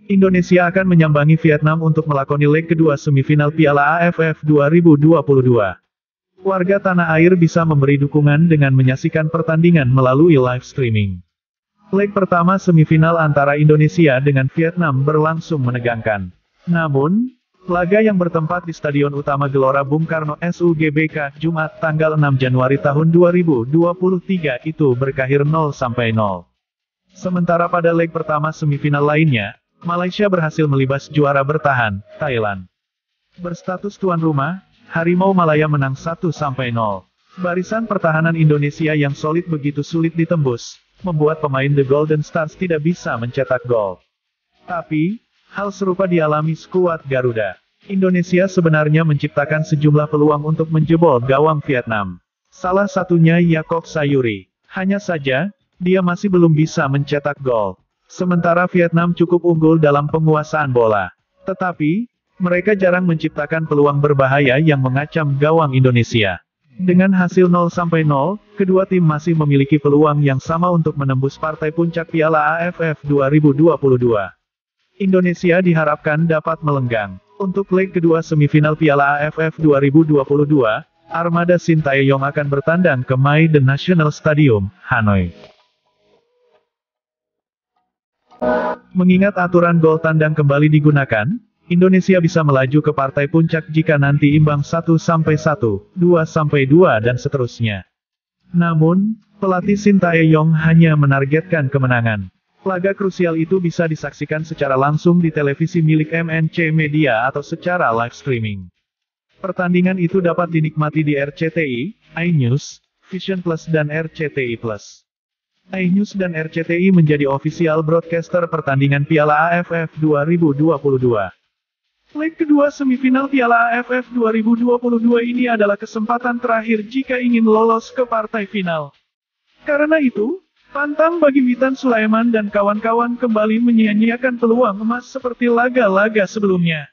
Indonesia akan menyambangi Vietnam untuk melakoni leg kedua semifinal Piala AFF 2022. Warga tanah air bisa memberi dukungan dengan menyaksikan pertandingan melalui live streaming. Leg pertama semifinal antara Indonesia dengan Vietnam berlangsung menegangkan. Namun, laga yang bertempat di Stadion Utama Gelora Bung Karno SUGBK Jumat tanggal 6 Januari tahun 2023 itu berakhir 0-0. Sementara pada leg pertama semifinal lainnya, Malaysia berhasil melibas juara bertahan, Thailand. Berstatus tuan rumah, Harimau Malaya menang 1-0. Barisan pertahanan Indonesia yang solid begitu sulit ditembus, membuat pemain The Golden Stars tidak bisa mencetak gol. Tapi, hal serupa dialami skuad Garuda. Indonesia sebenarnya menciptakan sejumlah peluang untuk menjebol gawang Vietnam. Salah satunya Yaakob Sayuri. Hanya saja, dia masih belum bisa mencetak gol. Sementara Vietnam cukup unggul dalam penguasaan bola. Tetapi, mereka jarang menciptakan peluang berbahaya yang mengancam gawang Indonesia. Dengan hasil 0-0, kedua tim masih memiliki peluang yang sama untuk menembus partai puncak Piala AFF 2022. Indonesia diharapkan dapat melenggang. Untuk leg kedua semifinal Piala AFF 2022, armada Sintayong akan bertandang ke Maiden National Stadium, Hanoi. Mengingat aturan gol tandang kembali digunakan, Indonesia bisa melaju ke partai puncak jika nanti imbang 1-1, 2-2 dan seterusnya. Namun, pelatih Sintayong hanya menargetkan kemenangan. Laga krusial itu bisa disaksikan secara langsung di televisi milik MNC Media atau secara live streaming. Pertandingan itu dapat dinikmati di RCTI, iNews, Vision Plus dan RCTI Plus. iNews dan RCTI menjadi official broadcaster pertandingan Piala AFF 2022. Leg kedua semifinal Piala AFF 2022 ini adalah kesempatan terakhir jika ingin lolos ke partai final. Karena itu, pantang bagi Witan Sulaiman dan kawan-kawan kembali menyia-nyiakan peluang emas seperti laga-laga sebelumnya.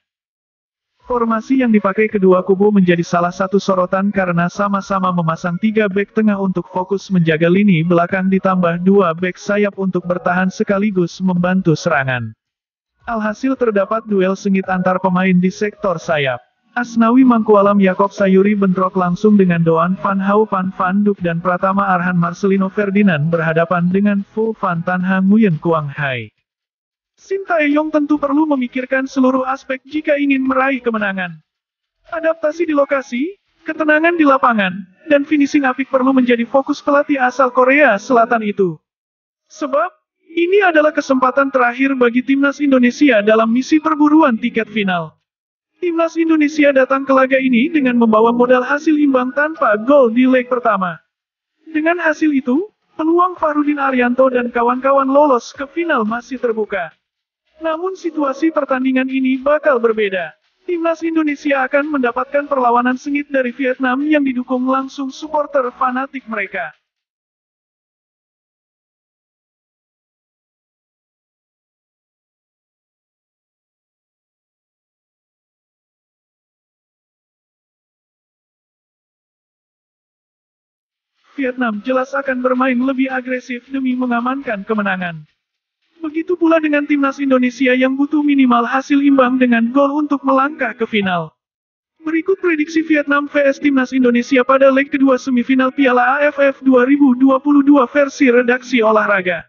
Formasi yang dipakai kedua kubu menjadi salah satu sorotan karena sama-sama memasang 3 bek tengah untuk fokus menjaga lini belakang ditambah 2 bek sayap untuk bertahan sekaligus membantu serangan. Alhasil terdapat duel sengit antar pemain di sektor sayap. Asnawi Mangkualam Yaakob Sayuri bentrok langsung dengan Doan Van Hau Van Duk dan Pratama Arhan Marcelino Ferdinand berhadapan dengan Phu Van Thanh Nguyen Quang Hai. Sintayong tentu perlu memikirkan seluruh aspek jika ingin meraih kemenangan. Adaptasi di lokasi, ketenangan di lapangan, dan finishing apik perlu menjadi fokus pelatih asal Korea Selatan itu. Sebab, ini adalah kesempatan terakhir bagi timnas Indonesia dalam misi perburuan tiket final. Timnas Indonesia datang ke laga ini dengan membawa modal hasil imbang tanpa gol di leg pertama. Dengan hasil itu, peluang Farudin Arianto dan kawan-kawan lolos ke final masih terbuka. Namun situasi pertandingan ini bakal berbeda. Timnas Indonesia akan mendapatkan perlawanan sengit dari Vietnam yang didukung langsung supporter fanatik mereka. Vietnam jelas akan bermain lebih agresif demi mengamankan kemenangan. Begitu pula dengan timnas Indonesia yang butuh minimal hasil imbang dengan gol untuk melangkah ke final. Berikut prediksi Vietnam vs Timnas Indonesia pada leg kedua semifinal Piala AFF 2022 versi redaksi olahraga.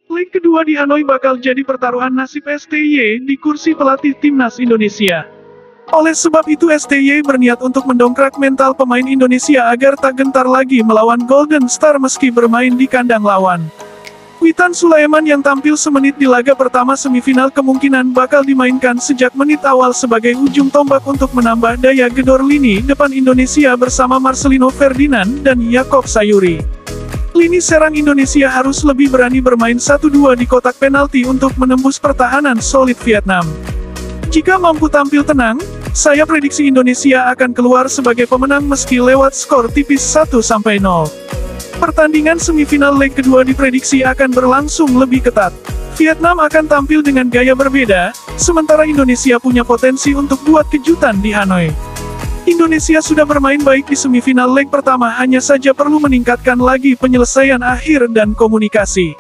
Leg kedua di Hanoi bakal jadi pertaruhan nasib STY di kursi pelatih Timnas Indonesia. Oleh sebab itu STY berniat untuk mendongkrak mental pemain Indonesia agar tak gentar lagi melawan Golden Star meski bermain di kandang lawan. Witan Sulaiman yang tampil semenit di laga pertama semifinal kemungkinan bakal dimainkan sejak menit awal sebagai ujung tombak untuk menambah daya gedor lini depan Indonesia bersama Marcelino Ferdinand dan Yaakob Sayuri. Lini serang Indonesia harus lebih berani bermain 1-2 di kotak penalti untuk menembus pertahanan solid Vietnam. Jika mampu tampil tenang, saya prediksi Indonesia akan keluar sebagai pemenang meski lewat skor tipis 1-0. Pertandingan semifinal leg kedua diprediksi akan berlangsung lebih ketat. Vietnam akan tampil dengan gaya berbeda, sementara Indonesia punya potensi untuk buat kejutan di Hanoi. Indonesia sudah bermain baik di semifinal leg pertama, hanya saja perlu meningkatkan lagi penyelesaian akhir dan komunikasi.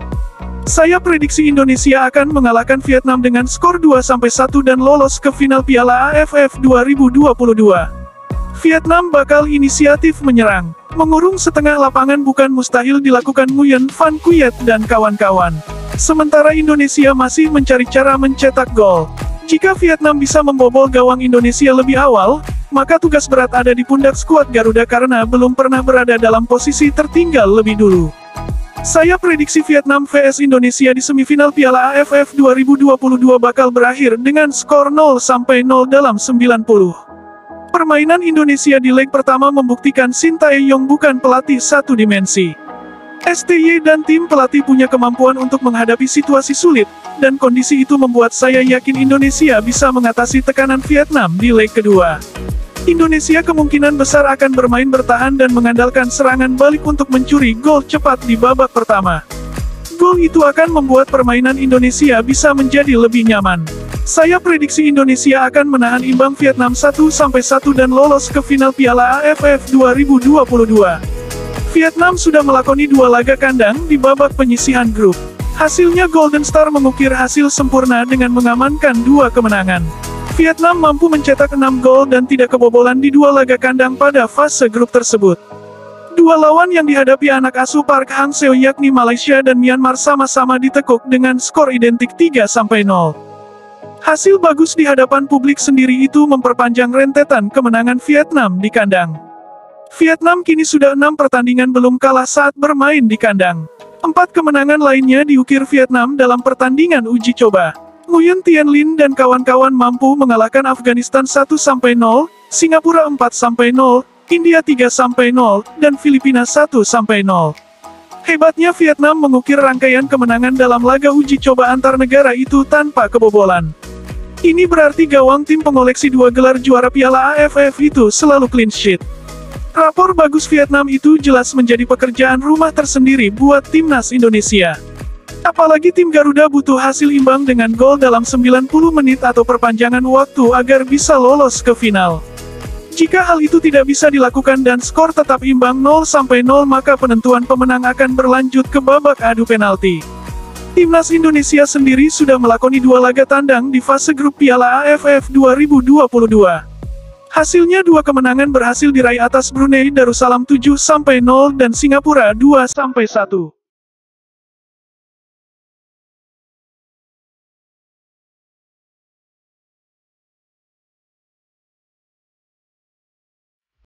Saya prediksi Indonesia akan mengalahkan Vietnam dengan skor 2-1 dan lolos ke final Piala AFF 2022. Vietnam bakal inisiatif menyerang. Mengurung setengah lapangan bukan mustahil dilakukan Nguyen Van Cuyet dan kawan-kawan. Sementara Indonesia masih mencari cara mencetak gol. Jika Vietnam bisa membobol gawang Indonesia lebih awal, maka tugas berat ada di pundak skuad Garuda karena belum pernah berada dalam posisi tertinggal lebih dulu. Saya prediksi Vietnam vs Indonesia di semifinal Piala AFF 2022 bakal berakhir dengan skor 0-0 dalam 90. Permainan Indonesia di leg pertama membuktikan Sintayong bukan pelatih satu dimensi. STY dan tim pelatih punya kemampuan untuk menghadapi situasi sulit, dan kondisi itu membuat saya yakin Indonesia bisa mengatasi tekanan Vietnam di leg kedua. Indonesia kemungkinan besar akan bermain bertahan dan mengandalkan serangan balik untuk mencuri gol cepat di babak pertama. Gol itu akan membuat permainan Indonesia bisa menjadi lebih nyaman. Saya prediksi Indonesia akan menahan imbang Vietnam 1-1 dan lolos ke final Piala AFF 2022. Vietnam sudah melakoni 2 laga kandang di babak penyisihan grup. Hasilnya Golden Star mengukir hasil sempurna dengan mengamankan 2 kemenangan. Vietnam mampu mencetak 6 gol dan tidak kebobolan di 2 laga kandang pada fase grup tersebut. 2 lawan yang dihadapi anak asuh Park Hang-seo yakni Malaysia dan Myanmar sama-sama ditekuk dengan skor identik 3-0. Hasil bagus di hadapan publik sendiri itu memperpanjang rentetan kemenangan Vietnam di kandang. Vietnam kini sudah 6 pertandingan belum kalah saat bermain di kandang. 4 kemenangan lainnya diukir Vietnam dalam pertandingan uji coba. Nguyen Tien Linh dan kawan-kawan mampu mengalahkan Afghanistan 1-0, Singapura 4-0, India 3-0, dan Filipina 1-0. Hebatnya Vietnam mengukir rangkaian kemenangan dalam laga uji coba antar negara itu tanpa kebobolan. Ini berarti gawang tim pengoleksi 2 gelar juara Piala AFF itu selalu clean sheet. Rapor bagus Vietnam itu jelas menjadi pekerjaan rumah tersendiri buat timnas Indonesia. Apalagi tim Garuda butuh hasil imbang dengan gol dalam 90 menit atau perpanjangan waktu agar bisa lolos ke final. Jika hal itu tidak bisa dilakukan dan skor tetap imbang 0-0 maka penentuan pemenang akan berlanjut ke babak adu penalti. Timnas Indonesia sendiri sudah melakoni 2 laga tandang di fase grup Piala AFF 2022. Hasilnya 2 kemenangan berhasil diraih atas Brunei Darussalam 7-0 dan Singapura 2-1.